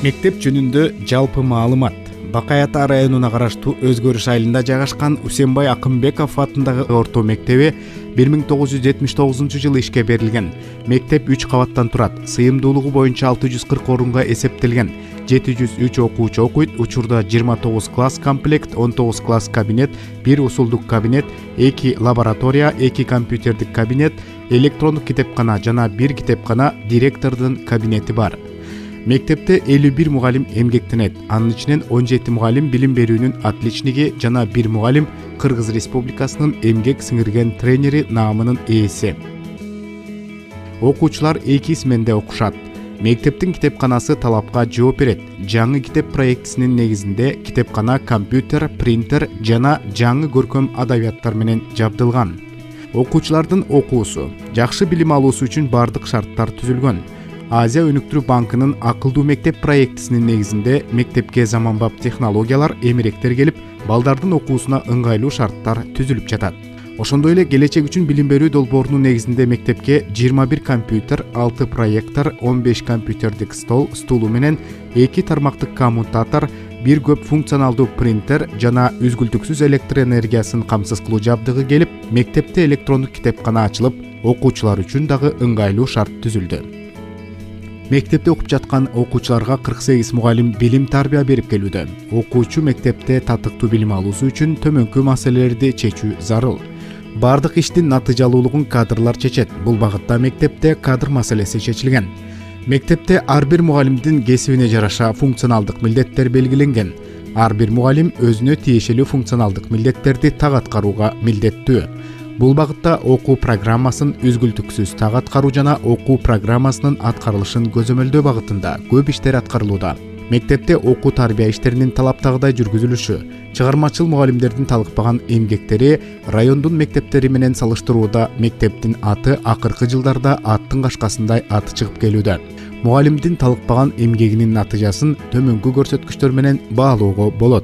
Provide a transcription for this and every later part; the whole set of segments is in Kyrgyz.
Мектеп жөнүндө жалпы маалымат. Бакай Ата районуна караштуу Өзгөрүш айылында жайгашкан Усенбай Акымбеков атындагы орто мектеби 1979-жылы ишке берилген. Мектеп 3 кабаттан турат. Сыйымдуулугу боюнча 640 орунга эсептелген. 703 окуучу окуйт. Учурда 29 класс комплект, 19 класс кабинет, 1 усулдук кабинет, 2 лаборатория, 2 компьютердик кабинет, электрондук китепкана жана 1 китепкана, директордун кабинети бар. Мектепте 51 мугалим эмгектенет. Анын ичинен 17 мугалим билим берүүнүн отличниги жана 1 мугалим Кыргыз Республикасынын эмгек сиңирген тренери наамынын ээси. Окуучулар 2 сменде окушат. Мектептин китепканасы талапка жооп берет. Жаңы китеп проектисинин негизинде китепкана компьютер, принтер жана жаңы көркөм адабияттар менен жабдылган. Окуучулардын окуусу, жакшы билим алуусу үчүн бардык шарттар түзүлгөн. Азия өнүктүрүү банкынын акылдуу мектеп проектисинин негизинде мектепке заманбап технологиялар, эмеректер келип, балдардын окуусуна ыңгайлуу шарттар түзүлүп жатат. Ошондой эле келечек үчүн билим берүү долбоорунун негизинде мектепке 21 компьютер, 6 проектор, 15 компьютердик стулу менен 2 тармактык коммутатор, 1 көп функционалдуу принтер жана үзгүлтүксүз электр энергиясын камсыз кылуу жабдыгы келип, мектепте электрондук китепкана ачылып, окуучулар үчүн дагы ыңгайлуу шарт түзүлдү. Мектепте окуп жаткан окуучуларга 48 мугалим билим тарбия берип келүүдө. Окуучу мектепте татыктуу билим алуусу үчүн төмөнкү маселелерди чечүү зарыл. Бардык иштин натыйжалуулугун кадрлар чечет. Бул багытта мектепте кадр маселеси чечилген. Мектепте ар бир мугалимдин кесибине жараша функционалдык милдеттер белгиленген. Ар бир мугалим өзүнө тиешелүү функционалдык милдеттерди так аткарууга милдеттүү. Бул багытта окуу программасын үзгүлтүксүз так аткаруу жана окуу программасынын аткарылышын көзөмөлдөө багытында көп иштер аткарылууда. Мектепте окуу тарбия иштеринин талаптагыдай жүргүзүлүшү, чыгармачыл мугалимдердин талыкпаган эмгектери райондун мектептери менен салыштырууда мектептин аты акыркы жылдарда аттын кашкасындай аты чыгып келүүдө. Мугалимдин талыкпаган эмгегинин натыйжасын төмөнкү көрсөткүчтөр менен баалоого болот.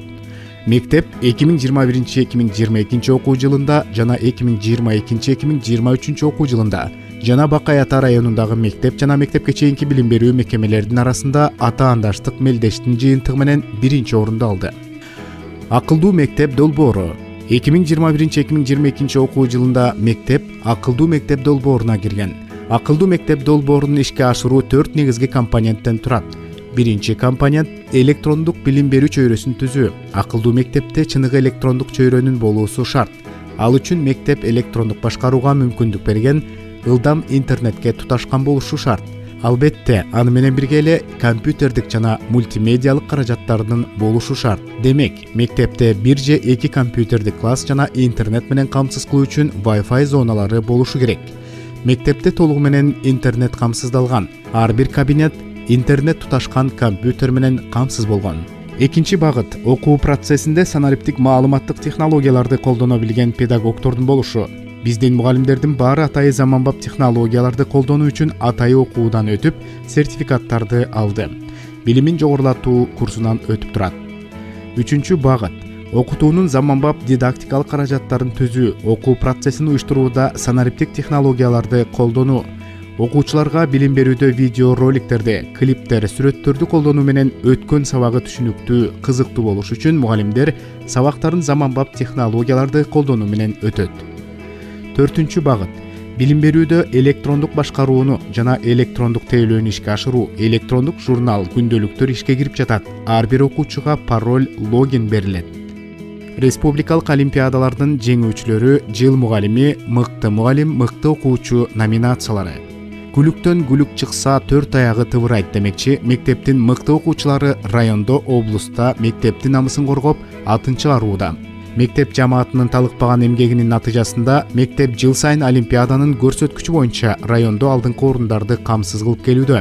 Мектеп 2021-2022 окуу жылында жана 2022-2023 окуу жылында жана Бакай Ата районундагы мектеп жана мектепке чейинки билим берүү мекемелеринин арасында ата-андаштык мелдештин жыйынтыгы менен 1-орунду алды. Акылдуу мектеп долбоору 2021-2022 окуу жылында мектеп акылдуу мектеп долбооруна кирген. Акылдуу мектеп долбоорун ишке ашыруу 4 негизги компоненттен турат. Биринчи компонент электрондук билим берүү чөйрөсүн түзүү. Акылдуу мектепте чыныгы электрондук чөйрөнүн болуусу шарт. Ал үчүн мектеп электрондук башкарууга мүмкүндүк берген ылдам интернетке туташкан болушу шарт. Албетте, аны менен бирге эле компьютердик жана мультимедиалык каражаттардын болушу шарт. Демек, мектепте 1 же 2 компьютердик класс жана интернет менен камсыз кылуу үчүн Wi-Fi зоналары болушу керек. Мектепте толугу менен интернет камсыздалган. Ар бир кабинет интернет туташкан компьютер менен камсыз болгон. Экинчи багыт окуу процессинде санариптик маалыматтык технологияларды колдоно билген педагогдордун болушу. Биздин мугалимдердин баары атайы заманбап технологияларды колдонуу үчүн атайы окуудан өтүп, сертификаттарды алды. Билимин жогорулатуу курсунан өтүп турат. Үчүнчү багыт окутуунун заманбап дидактикалык каражаттарын түзүү, окуу процессин уюштурууда санариптик технологияларды колдонуу. Окуучуларга билим берүүдө видео роликтерди, клиптер, сүрөттөрдү колдонуу менен өткөн сабагы түшүнүктүү, кызыктуу болуш үчүн мугалимдер сабактарын заманбап технологияларды колдонуу менен өтөт. 4-чү багыт билим берүүдө электрондук башкарууну жана электрондук тейлөөнү ишке ашыруу. Электрондук журнал, күндөлүктөр ишке кирип жатат. Ар бир окуучуга пароль, логин берилет. Республикалык олимпиадалардын жеңүүчүлөрү, жыл мугалими, мыкты окуучу номинациялары. Күлүктөн күлүк чыкса 4 аягы тыбырайт демекчи, мектептин мыкты окуучулары райондо, облуста мектептин намысын коргоп, атын чыгарууда. Мектеп жамаатынын талыкпаган эмгегинин натыйжасында мектеп жыл сайын олимпиаданын көрсөткүчү боюнча райондо алдыңкы орундарды камсыз кылып келүүдө.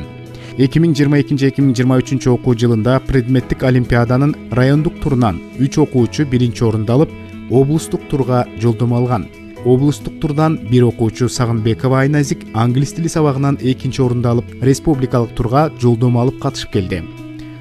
2022-2023 окуу жылында предметтик олимпиаданын райондук турунан 3 окуучу 1-орунду алып, облустук турга жолдомо алган. Облустук турдан 1 окуучу Сагынбекова Айназик англис тили сабагынан 2-орунду алып, республикалык турга жолдомо алып катышып келди.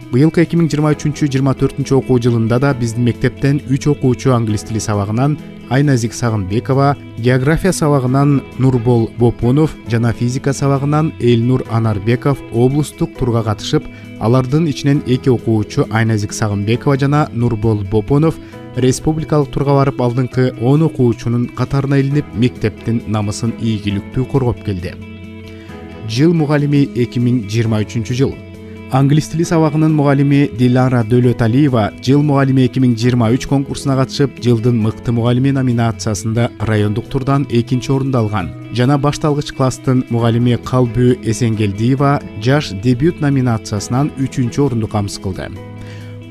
Быйылкы 2023-24 окуу жылында да биздин мектептен 3 окуучу англис тили сабагынан Айназик Сагынбекова, география сабагынан Нурбол Бопунов жана физика сабагынан Элнур Анарбеков облустук турга катышып, алардын ичинен 2 окуучу Айназик Сагынбекова жана Нурбол Бопунов республикалык турга барып алдыңкы 10 окуучунун катарына илинип, мектептин намысын ийгиликтүү коргоп келди. Жыл мугалими 2023 жыл. Англис тили сабагынын мугалими Дилара Дөлөталиева жыл мугалими 2023 конкурсуна катышып, жылдын мыкты мугалими номинациясында райондук турдан 2-нчи орунду алган. Жана башталгыч класстын мугалими Калбү Эсенгелдиева жаш дебют номинациясынан 3-нчи орунду камсыз кылды.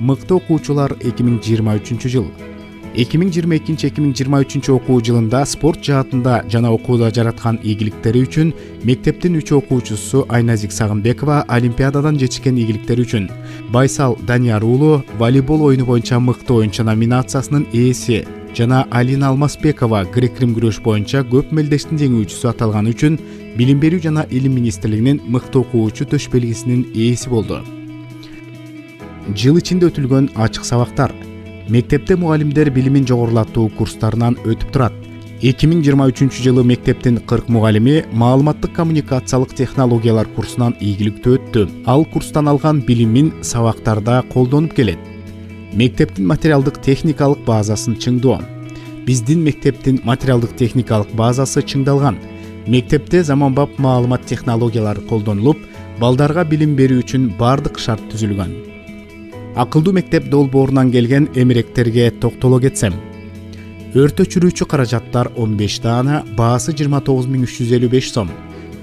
Мыкты окуучулар 2023 жыл. 2022-2023 окуу жылында спорт жаатында жана окууда жараткан ийгиликтери үчүн мектептин 3 окуучусу Айназик Сагынбекова олимпиададан жетишкен ийгиликтери үчүн, Байсал Данияр уулу волейбол оюну боюнча мыкты оюнчу номинациясынын ээси жана Алина Алмазбекова грек-рим күрөш боюнча көп мелдештин жеңүүчүсү аталганы үчүн Билим берүү жана Илим министрлигинин мыкты окуучу төш белгисинин ээси болду. Жыл ичинде өтүлгөн ачык сабактар. Мектепте мугалимдер билимин жогорулатуу курстарынан өтүп турат. 2023 жылы мектептин 40 мугалими маалыматтык коммуникациялык технологиялар курсунан ийгиликтүү өттү. Ал курстан алган билимин сабактарда колдонуп келет. Мектептин материалдык техникалык базасын чыңдоо. Биздин мектептин материалдык техникалык базасы чыңдалган. Мектепте заманбап маалымат технологиялары колдонулуп, балдарга билим берүү үчүн бардык шарт түзүлгөн. Акылдуу мектеп долбоорунан келген эмеректерге токтоло кетсем. Өртө өчүрүүчү каражаттар 15 даана, баасы 29355 сом.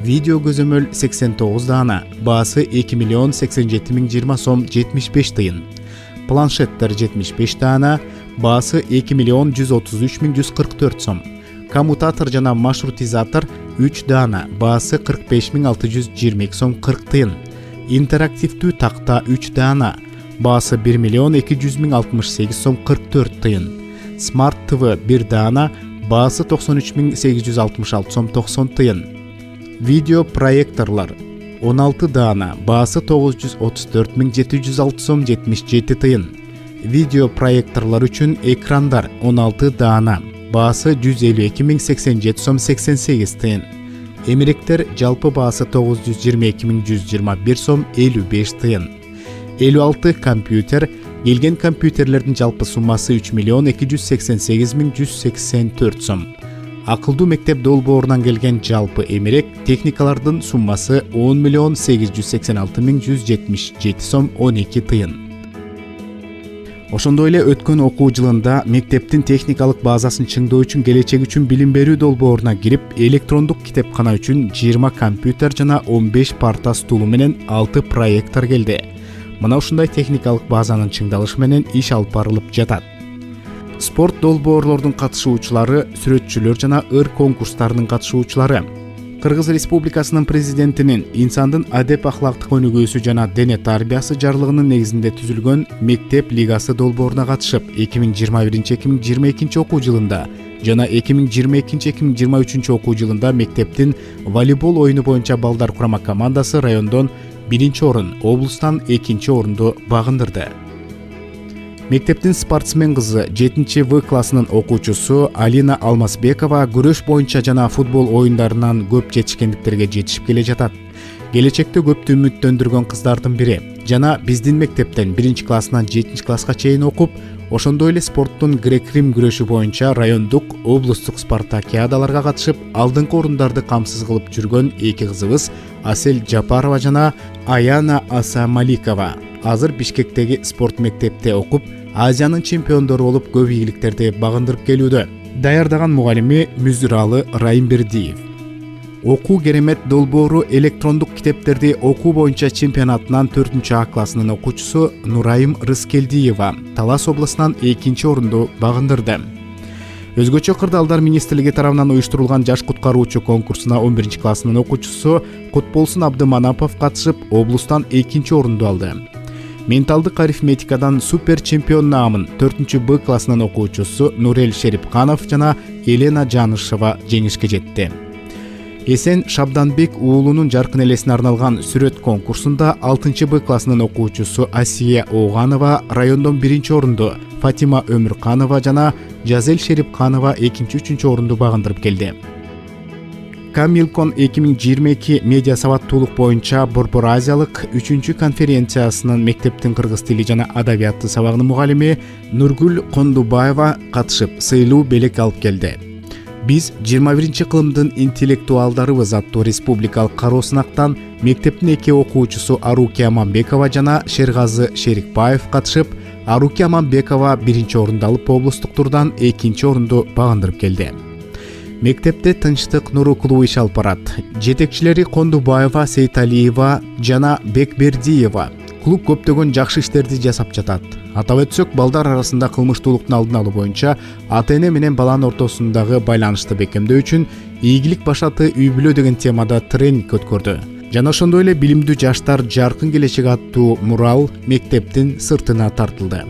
Видео көзөмөл 89 даана, баасы 2,087,020 сом 75 тыйын. Планшеттер 75 даана, баасы 2,133,144 сом. Коммутатор жана маршрутизатор 3 даана, баасы 45,622 сом 40 тыйын. Интерактивдүү такта 3 даана, баасы 1,200,068 сом 44 тыйын. Смарт ТВ 1 даана, баасы 93,866 сом 90 тыйын. Видео проекторлар 16 даана, баасы 934,706 сом 77 тыйын. Видео проекторлар үчүн экрандар 16 даана, баасы 152,087 сом 88 тыйын. Эмеректер жалпы баасы 922,121 сом 55 тыйын. 56 компьютер, келген компьютерлердин жалпы суммасы 3,288,184 сом. Акылдуу мектеп долбоорунан келген жалпы эмерек техникалардын суммасы 10,886,177 сом 12 тыйын. Ошондой эле өткөн окуу жылында мектептин техникалык базасын чыңдоо үчүн келечек үчүн билим берүү долбооруна кирип, электрондук китепкана үчүн 20 компьютер жана 15 парта стулу менен 6 проектор келди. Мына ушундай техникалык базанын чыңдалышы менен иш алып барылып жатат. Спорт долбоорлордун катышуучулары, сүрөтчүлөр жана ыр конкурстарынын катышуучулары. Кыргыз Республикасынын президентинин инсандын адеп ахлактык өнүгүүсү жана дене тарбиясы жарлыгынын негизинде түзүлгөн мектеп лигасы долбооруна катышып, 2021-2022 окуу жылында жана 2022-2023 окуу жылында мектептин волейбол оюну боюнча балдар курама командасы райондон 1-нчи орун, облустан 2-нчи орунду багындырды. Мектептин спортсмен кызы 7-нчи В классынын окуучусу Алина Алмазбекова күрөш боюнча жана футбол оюндарынан көп жетишкендиктерге жетишип келе жатат. Келечекте көптү үмүттөндүргөн кыздардын бири жана биздин мектептен 1-нчи классынан 7-нчи класска чейин окуп, ошондой эле спорттун грек-рим күрөшү боюнча райондук, облустук спартакиадаларга катышып, алдыңкы орундарды камсыз кылып жүргөн эки кызыбыз Асель Жапарова жана Аяна Асамаликова азыр Бишкектеги спорт мектепте окуп, Азиянын чемпиондору болуп көп ийгиликтерди багындырып келүүдө. Даярдаган мугалими Мүзүралы Райымбердиев. Окуу керемет долбоору электрондук китептерди окуу боюнча чемпионатынан 4-А классынын окуучусу Нурайым Рыскелдиева Талас областынан 2-нчи орунду багындырды. Өзгөчө кырдаалдар министрлиги тарабынан уюштурулган жаш куткаруучу конкурсуна 11-нчи классынын окуучусу Кутболсун Абдыманапов катышып, облустан 2-нчи орунду алды. Менталдык арифметикадан супер чемпион наамын 4-Б классынын окуучусу Нурел Шерипканов жана Елена Жанышева жеңишке жетти. Эсен Шабданбек уулунун жаркын элесине арналган сүрөт конкурсунда 6-Б классынын окуучусу Асия Оганова райондон 1-орунду, Фатима Өмүрканова жана Жазел Шерипканова 2-3 орунду багындырып келди. Камилкон 2022 медиа сабаттуулук боюнча Борбор Азиялык 3-конференциясынын мектептин кыргыз тили жана адабияты сабагынын мугалими Нургүл Кондубаева катышып, сыйлуу белек алып келди. Биз 21-кылымдын интеллектуалдарыбыз аттуу республикалык кароо сынактан мектептин 2 окуучусу Аруки Аманбекова жана Шергазы Шерикбаев катышып, Аруки Аманбекова 1-орунду алып, облустук турдан 2-орунду багындырып келди. Мектепте тынчтык нуру клубу иш алып барат. Жетекчилери Кондубаева, Сейталиева жана Бекбердиева. Клуб көптөгөн жакшы иштерди жасап жатат. Атап өтсөк, балдар арасында кылмыштуулуктун алдын алуу боюнча ата-эне менен баланын ортосундагы байланышты бекемдөө үчүн ийгилик башаты үй-бүлө деген темада тренинг өткөрдү. Жана ошондой эле билимдүү жаштар жаркын келечек аттуу мурал мектептин сыртына тартылды.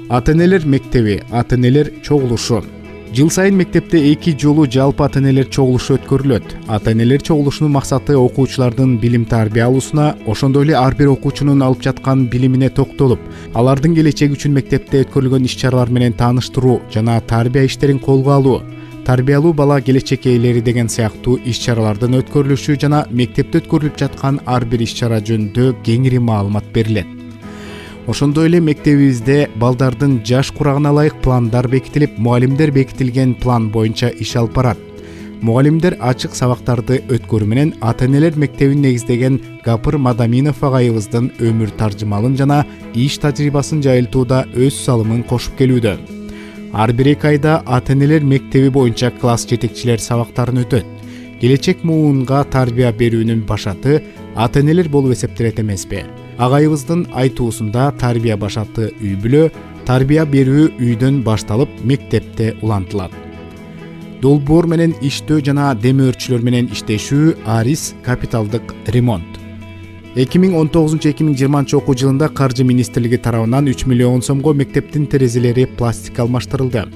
Ата-энелер мектеби, ата-энелер чогулушу. Жыл сайын мектепте 2 жолу жалпы ата-энелер чогулушу өткөрүлөт. Ата-энелер чогулушунун максаты окуучулардын билим тарбия алуусуна, ошондой эле ар бир окуучунун алып жаткан билимине токтолуп, алардын келечеги үчүн мектепте өткөрүлгөн иш-чаралар менен тааныштыруу жана тарбия иштерин колго алуу, тарбиялуу бала келечек ээлери деген сыяктуу иш-чаралардын өткөрүлүшү жана мектепте өткөрүлүп жаткан ар бир иш-чара жөнүндө кеңири маалымат берилет. Ошондой эле мектебибизде балдардын жаш курагына ылайык пландар бекитилип, мугалимдер бекитилген план боюнча иш алып барат. Мугалимдер ачык сабактарды өткөрүү менен ата-энелер мектебин негиздеген Гапыр Мадаминов агайыбыздын өмүр таржымалын жана иш тажрыйбасын жайылтууда өз салымын кошуп келүүдө. Ар бир 2 айда ата-энелер мектеби боюнча класс жетекчилер сабактарын өтөт. Келечек муунга тарбия берүүнүн башаты ата-энелер болуп эсептелет эмеспи? Агайыбыздын айтуусунда тарбия башаты үй-бүлө, тарбия берүү үйдөн башталып, мектепте улантылат. Долбоор менен иштөө жана демөөрчүлөр менен иштешүү, арис, капиталдык ремонт. 2019-2020 окуу жылында Каржы министрлиги тарабынан 3 миллион сомго мектептин терезелери пластик алмаштырылды.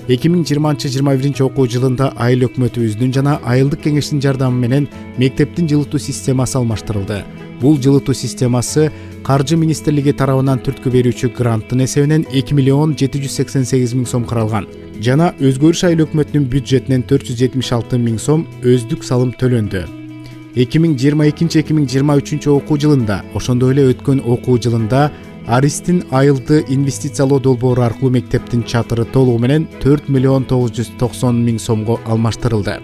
2020-2021 окуу жылында айыл өкмөтүбүздүн жана айылдык кеңештин жардамы менен мектептин жылытуу системасы алмаштырылды. Бул жылытуу системасы Каржы министрлиги тарабынан түрткү берүүчү гранттын эсебинен 2 миллион 788 миң сом каралган. Жана өзгөрүш айыл өкмөтүнүн бюджетинен 476 миң сом өздүк салым төлөндү. 2022-2023 окуу жылында, ошондой эле өткөн окуу жылында Аристин айылды инвестициялоо долбоору аркылуу мектептин чатыры толугу менен 4 миллион 990 миң сомго алмаштырылды.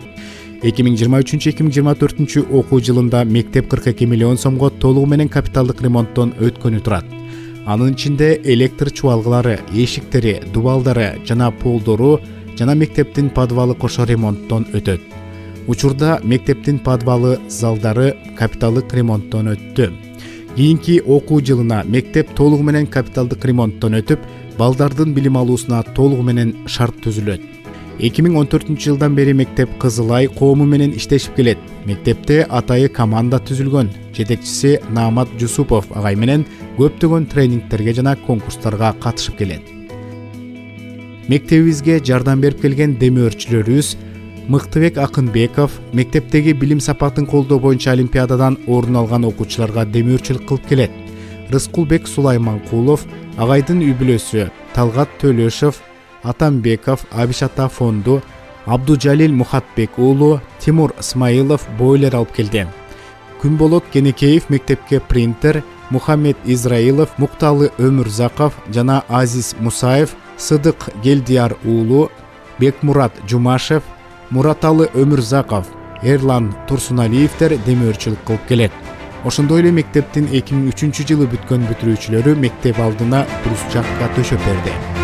2023-2024 окуу жылында мектеп 42 миллион сомго толугу менен капиталдык ремонттон өткөнү турат. Анын ичинде электр чубалгылары, эшиктери, дубалдары жана полдору жана мектептин подвалы кошо ремонттон өтөт. Учурда мектептин подвалы, залдары капиталдык ремонттон өттү. Кийинки окуу жылына мектеп толугу менен капиталдык ремонттон өтүп, балдардын билим алуусуна толугу менен шарт түзүлөт. 2014 жылдан бери мектеп Кызылай коому менен иштешип келет. Мектепте атайы команда түзүлгөн. Жетекчиси Наамат Жусупов агай менен көптөгөн тренингтерге жана конкурстарга катышып келет. Мектебибизге жардам берип келген демөөрчүлөрүбүз Мыктыбек Акынбеков мектептеги билим сапатын колдоо боюнча олимпиададан орун алган окуучуларга демөөрчүлүк кылып келет. Рыскулбек Сулайманкулов, агайдын үй-бүлөсү Талгат Төлөшев, Атамбеков Абишата фонду, Абдужалил Мухатбек уулу Тимур Исмаилов бойлер алып келди. Күнболот Кенекеев мектепке принтер, Мухаммед Израилов, Мукталы Өмүрзаков жана Азиз Мусаев, Сыдык Гелдияр уулу, Бекмурат Жумашев, Мураталы Өмүрзаков, Эрлан Турсуналиевтер демөөрчүлүк кылып келет. Ошондой эле мектептин 2003 жылы бүткөн бүтүрүүчүлөрү мектеп алдына брусчатка төшөп берди.